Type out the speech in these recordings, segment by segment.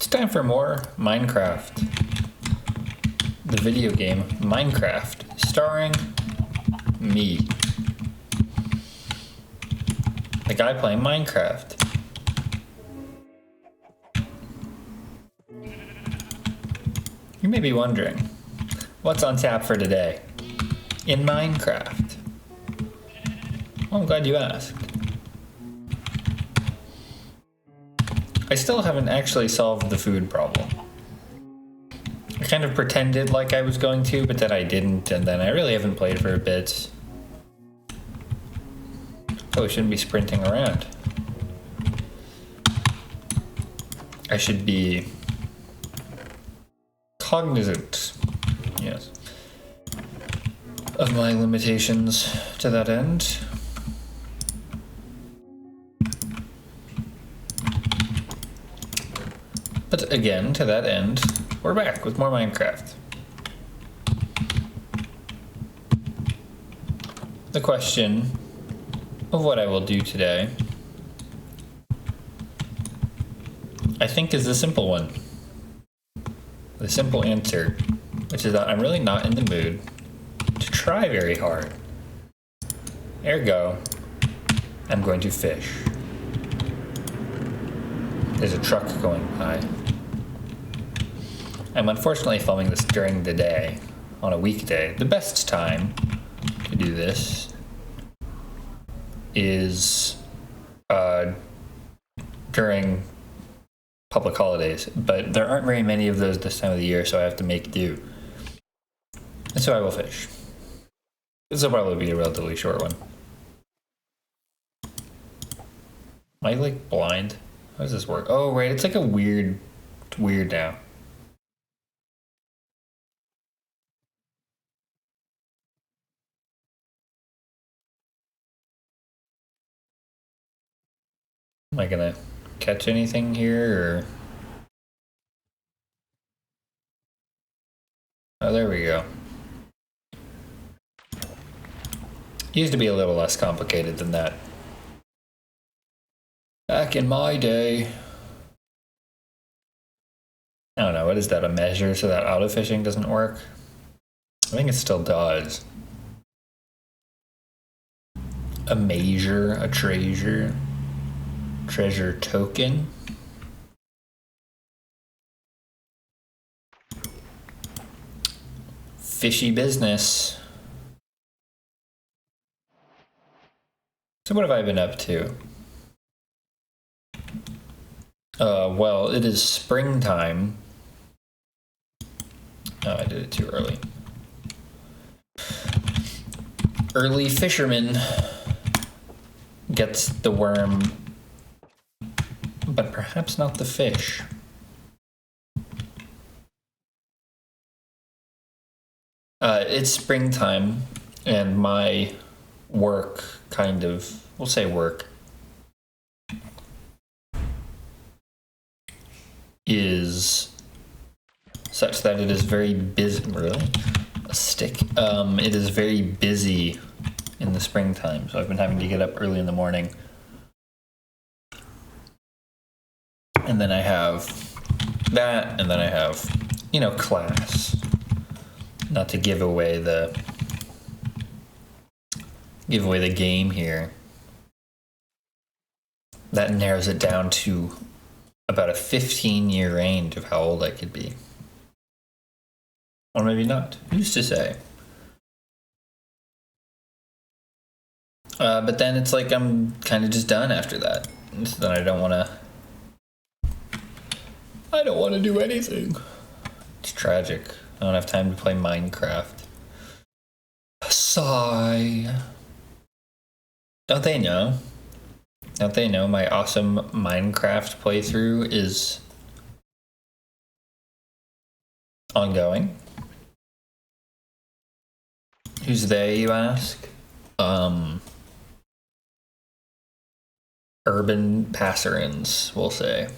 It's time for more Minecraft. The video game Minecraft, starring me. The guy playing Minecraft. You may be wondering, what's on tap for today in Minecraft? Well, I'm glad you asked. I still haven't actually solved the food problem. I kind of pretended like I was going to, but then I didn't, and then I really haven't played for a bit. Probably shouldn't be sprinting around. I should be cognizant, yes, of my limitations to that end. But again, to that end, we're back with more Minecraft. The question of what I will do today, I think, is the simple one. The simple answer, which is that I'm really not in the mood to try very hard. Ergo, I'm going to fish. There's a truck going by. I'm unfortunately filming this during the day, on a weekday. The best time to do this is during public holidays, but there aren't very many of those this time of the year, so I have to make do. And so I will fish. This will probably be a relatively short one. Am I like blind? How does this work? Oh, right, it's like it's weird now. Am I gonna catch anything here, or? Oh, there we go. Used to be a little less complicated than that. Back in my day. I don't know, what is that, a measure so that auto-fishing doesn't work? I think it still does. A measure, a treasure token. Fishy business. So what have I been up to? Well, it is springtime. Oh, I did it too early. Early fisherman gets the worm, but perhaps not the fish. It's springtime, and my work we'll say work, is such that it is very busy. Really? A stick? It is very busy in the springtime, so I've been having to get up early in the morning. And then I have that, and then I have, class. Not to give away the game here. That narrows it down to about a 15-year range of how old I could be. Or maybe not. Who's to say? But then it's like I'm kind of just done after that. So then I don't want to do anything. It's tragic. I don't have time to play Minecraft. Sigh. Don't they know? Don't they know my awesome Minecraft playthrough is ongoing? Who's they, you ask? Urban passerins, we'll say.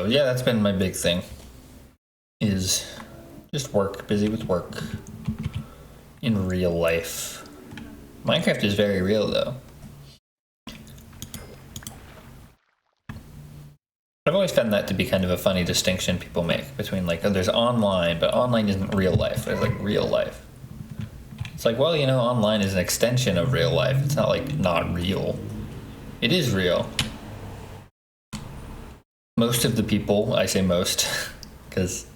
Yeah, that's been my big thing. Is just work, busy with work in real life. Minecraft is very real, though. I've always found that to be kind of a funny distinction people make between like, oh, there's online, but online isn't real life. There's like real life. It's like, well, you know, online is an extension of real life. It's not like not real. It is real. Most of the people, I say most, because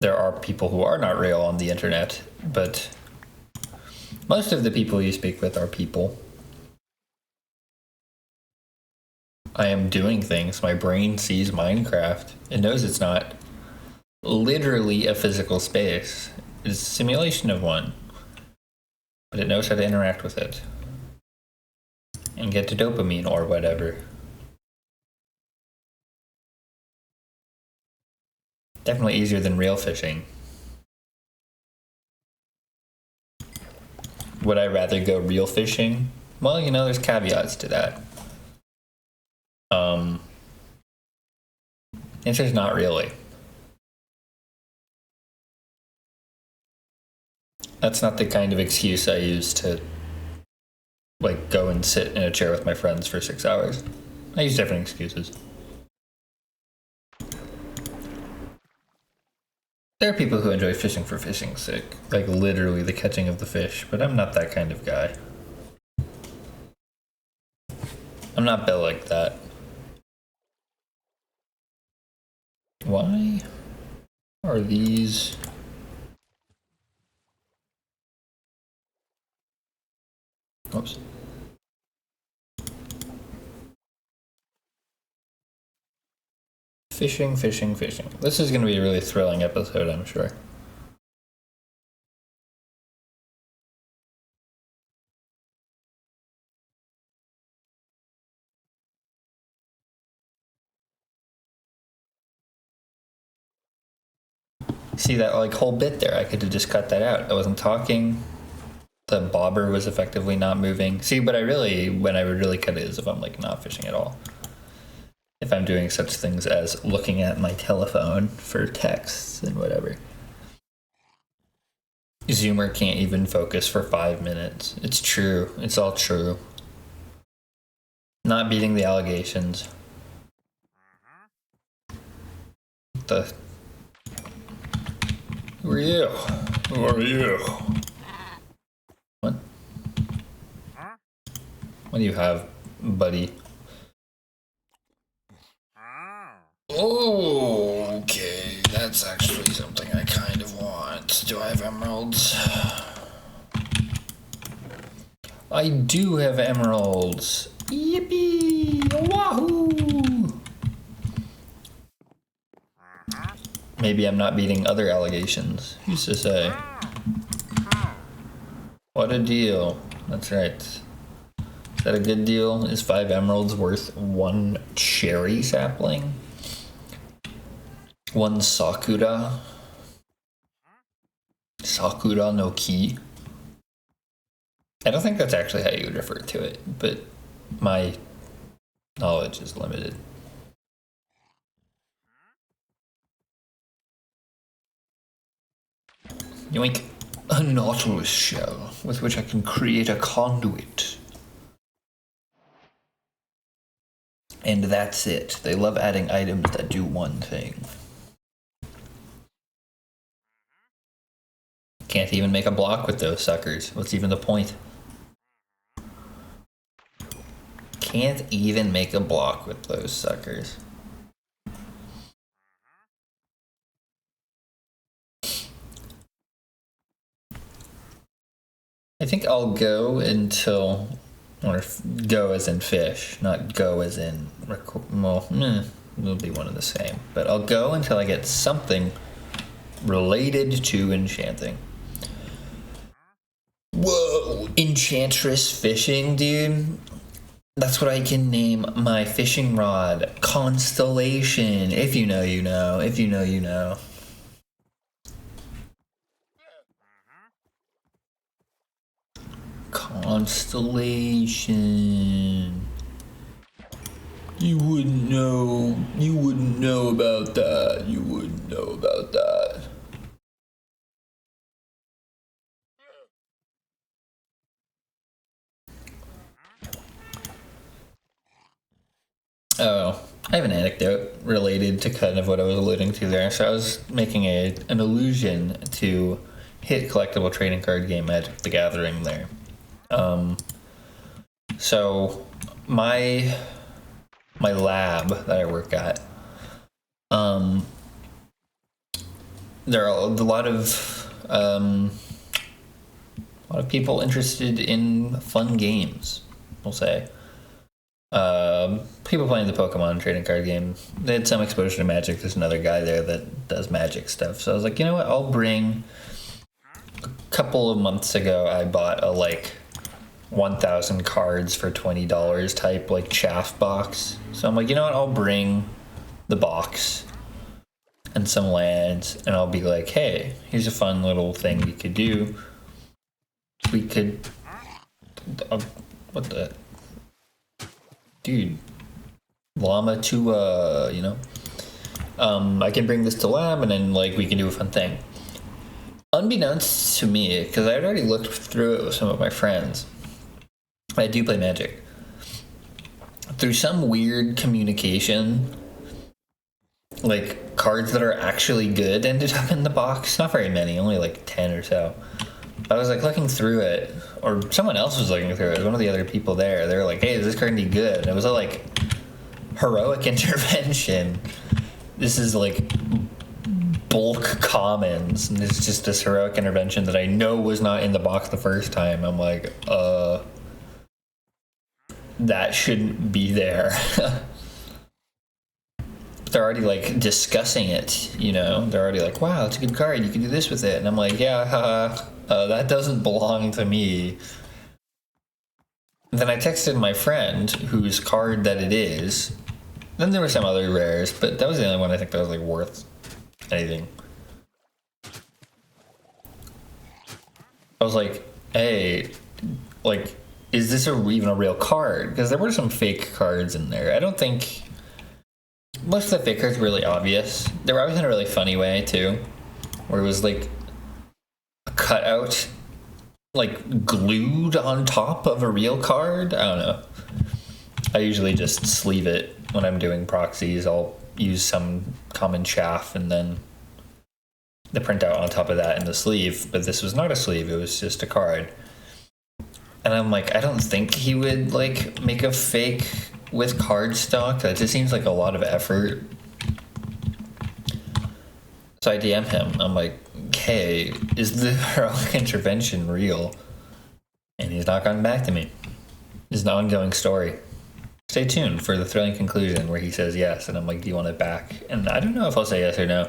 there are people who are not real on the internet, but most of the people you speak with are people. I am doing things. My brain sees Minecraft. It knows it's not literally a physical space. It's a simulation of one. But it knows how to interact with it. And get to dopamine or whatever. Definitely easier than real fishing. Would I rather go real fishing? Well, you know, there's caveats to that. Answer's not really. That's not the kind of excuse I use to, like, go and sit in a chair with my friends for 6 hours. I use different excuses. There are people who enjoy fishing for fishing's sake, like literally the catching of the fish, but I'm not that kind of guy. I'm not built like that. Why are these... Oops. Fishing, fishing, fishing. This is going to be a really thrilling episode, I'm sure. See that like whole bit there? I could have just cut that out. I wasn't talking. The bobber was effectively not moving. See, but when I would really cut it is if I'm like not fishing at all. If I'm doing such things as looking at my telephone for texts and whatever. Zoomer can't even focus for 5 minutes. It's true. It's all true. Not beating the allegations. Who are you? Who are you? What? What do you have, buddy? Oh, okay. That's actually something I kind of want. Do I have emeralds? I do have emeralds. Yippee! Wahoo! Maybe I'm not beating other allegations. Who's to say? What a deal. That's right. Is that a good deal? Is 5 emeralds worth 1 cherry sapling? 1 sakura? Sakura no ki? I don't think that's actually how you would refer to it, but my knowledge is limited. Yoink. A nautilus shell with which I can create a conduit. And that's it. They love adding items that do one thing. Can't even make a block with those suckers. What's even the point? Can't even make a block with those suckers. I think I'll go until, or go as in fish, not go as in, well, it'll be one and the same. But I'll go until I get something related to enchanting. Whoa, enchantress fishing, dude. That's what I can name my fishing rod. Constellation. If you know, you know. If you know, you know. Constellation. You wouldn't know. You wouldn't know about that. You wouldn't know about that. Oh, I have an anecdote related to kind of what I was alluding to there. So I was making an allusion to hit collectible trading card game Magic the Gathering there. So my lab that I work at, there are a lot of people interested in fun games, we'll say. People playing the Pokemon trading card game. They had some exposure to Magic. There's another guy there that does Magic stuff. So I was like, you know what? I'll bring. A couple of months ago, I bought a 1,000 cards for $20 type chaff box. So I'm like, you know what? I'll bring the box and some lands, and I'll be like, hey, here's a fun little thing you could do. We could. What the. Dude. Llama to, I can bring this to lab, and then, we can do a fun thing. Unbeknownst to me, because I had already looked through it with some of my friends, I do play Magic. Through some weird communication, cards that are actually good ended up in the box. Not very many, only 10 or so. I was looking through it, or someone else was looking through it. One of the other people there, they were like, "Hey, is this card any good?" And it was a heroic intervention. This is bulk commons, and it's just this heroic intervention that I know was not in the box the first time. I'm like, that shouldn't be there. They're already discussing it, they're already wow, it's a good card, you can do this with it. And I'm like, yeah, that doesn't belong to me. And then I texted my friend whose card that it is. Then there were some other rares, but that was the only one I think that was worth anything. I was like, hey, is this even a real card? Because there were some fake cards in there. I don't think most of the fake cards were really obvious. They were always in a really funny way too, where it was a cutout glued on top of a real card. I don't know. I usually just sleeve it when I'm doing proxies. I'll use some common chaff and then the printout on top of that in the sleeve. But this was not a sleeve, it was just a card. And I'm like, I don't think he would make a fake with cardstock. That just seems like a lot of effort. So I DM him. I'm like, hey, is the heroic intervention real? And he's not gotten back to me. It's an ongoing story. Stay tuned for the thrilling conclusion where he says yes, and I'm like, do you want it back? And I don't know if I'll say yes or no.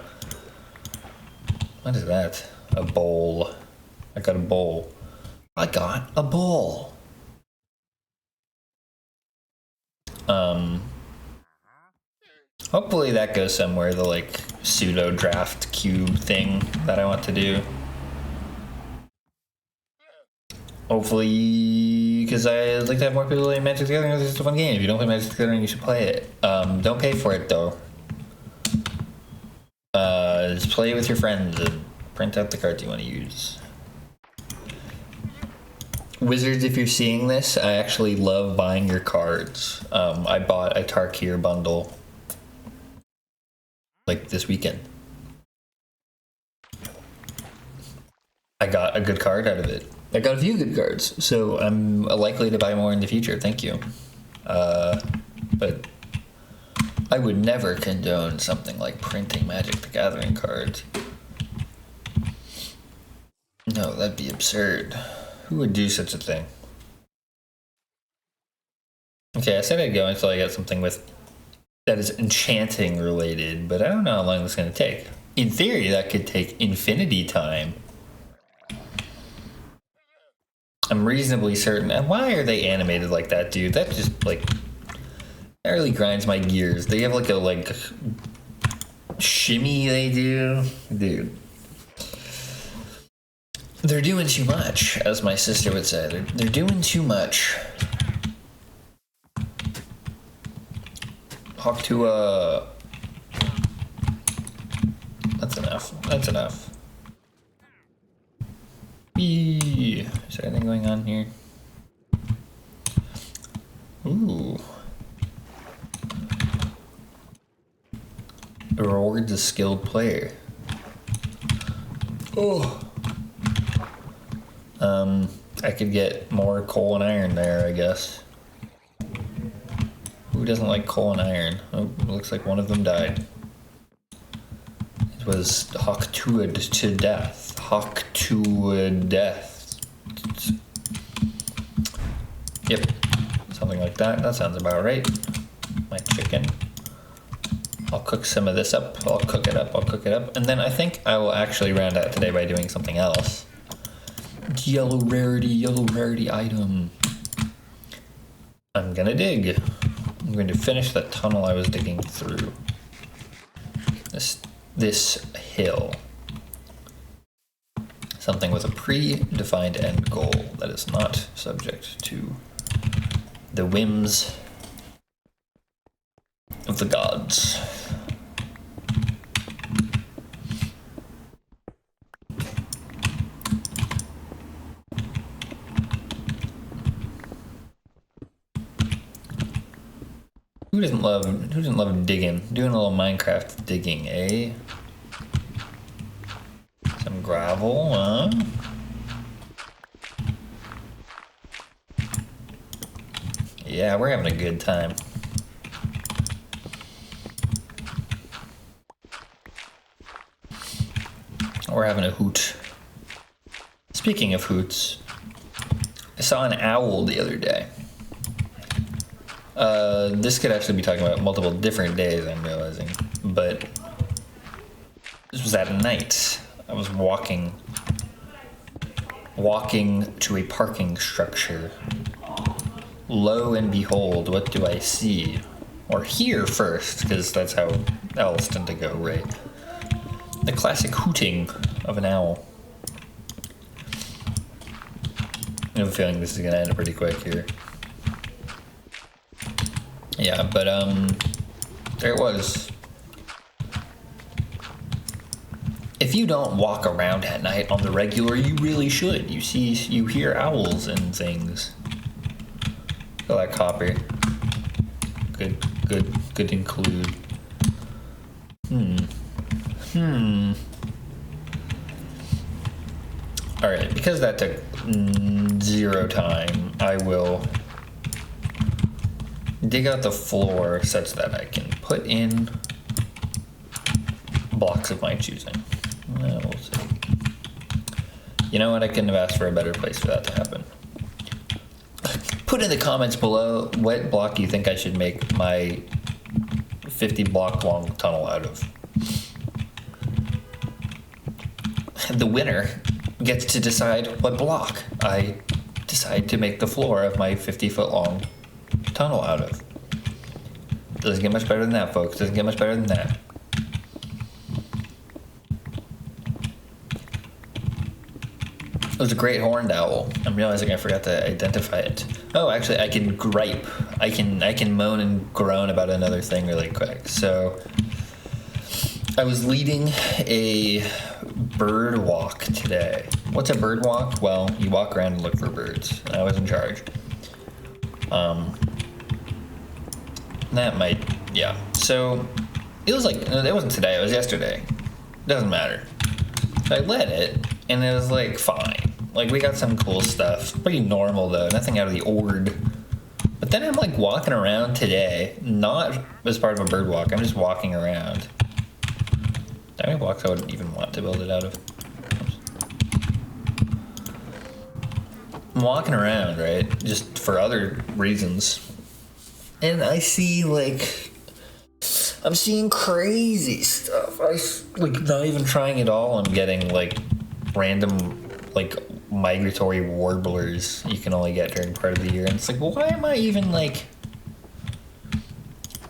What is that? A bowl. I got a bowl. I got a bowl. Hopefully that goes somewhere, the pseudo draft cube thing that I want to do. Hopefully, because I'd like to have more people play Magic the Gathering. It's just a fun game. If you don't play Magic the Gathering, you should play it. Don't pay for it though. Just play it with your friends and print out the cards you want to use. Wizards, if you're seeing this, I actually love buying your cards. I bought a Tarkir bundle this weekend. I got a good card out of it. I got a few good cards, so I'm likely to buy more in the future. Thank you. But I would never condone something like printing Magic the Gathering cards. No, that'd be absurd. Who would do such a thing? Okay, I said I'd go until I got something that is enchanting related, but I don't know how long it's going to take. In theory, that could take infinity time. I'm reasonably certain. And why are they animated like that, dude? That just that really grinds my gears. They have a shimmy they do, dude. They're doing too much, as my sister would say. They're doing too much. Hawk to That's enough. That's enough. Is there anything going on here? Ooh. towards a skilled player. Oh. I could get more coal and iron there, I guess. Who doesn't like coal and iron? Oh, looks like one of them died. It was Hawktuad to death. Hawktuad death. Yep. Something like that. That sounds about right. My chicken. I'll cook some of this up. I'll cook it up. And then I think I will actually round out today by doing something else. Yellow rarity item. I'm gonna dig. I'm going to finish that tunnel I was digging through. This hill. Something with a predefined end goal that is not subject to the whims of the gods. Who doesn't love digging? Doing a little Minecraft digging, eh? Some gravel, huh? Yeah, we're having a good time. We're having a hoot. Speaking of hoots, I saw an owl the other day. This could actually be talking about multiple different days, I'm realizing, but this was at night. I was walking to a parking structure. Lo and behold, what do I see? Or hear first, because that's how owls tend to go, right? The classic hooting of an owl. I have a feeling this is going to end pretty quick here. Yeah, but there it was. If you don't walk around at night on the regular, you really should. You hear owls and things. Feel that copper. Good include. Alright, because that took 0 time, I will dig out the floor such that I can put in blocks of my choosing. We'll see. You know what? I couldn't have asked for a better place for that to happen. Put in the comments below what block you think I should make my 50 block long tunnel out of. The winner gets to decide what block I decide to make the floor of my 50-foot long tunnel out of. Doesn't get much better than that, folks. Doesn't get much better than that. It was a great horned owl. I'm realizing I forgot to identify it. Oh, actually, I can gripe. I can moan and groan about another thing really quick. So, I was leading a bird walk today. What's a bird walk? Well, you walk around and look for birds. I was in charge. That might, yeah. So, it was like, it wasn't today, it was yesterday. Doesn't matter. So I led it, and it was like, fine. Like, we got some cool stuff. Pretty normal, though. Nothing out of the ord. But then I'm, like, walking around today. Not as part of a bird walk. I'm just walking around. How many blocks I wouldn't even want to build it out of? I'm walking around, right? Just for other reasons. And I see, like, I'm seeing crazy stuff. Not even trying at all. I'm getting, like, random, like, migratory warblers you can only get during part of the year. And it's like, well, why am I even, like,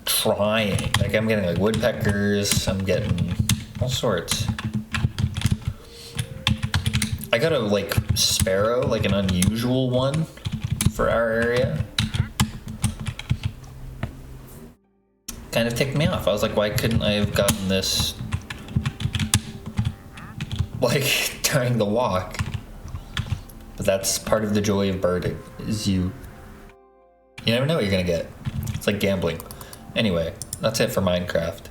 trying? Like, I'm getting, like, woodpeckers. I'm getting all sorts. I got a, like, sparrow, like, an unusual one for our area. Kind of ticked me off. I was like, why couldn't I have gotten this, like, during the walk? But that's part of the joy of birding, is you never know what you're gonna get. It's like gambling. Anyway, that's it for Minecraft.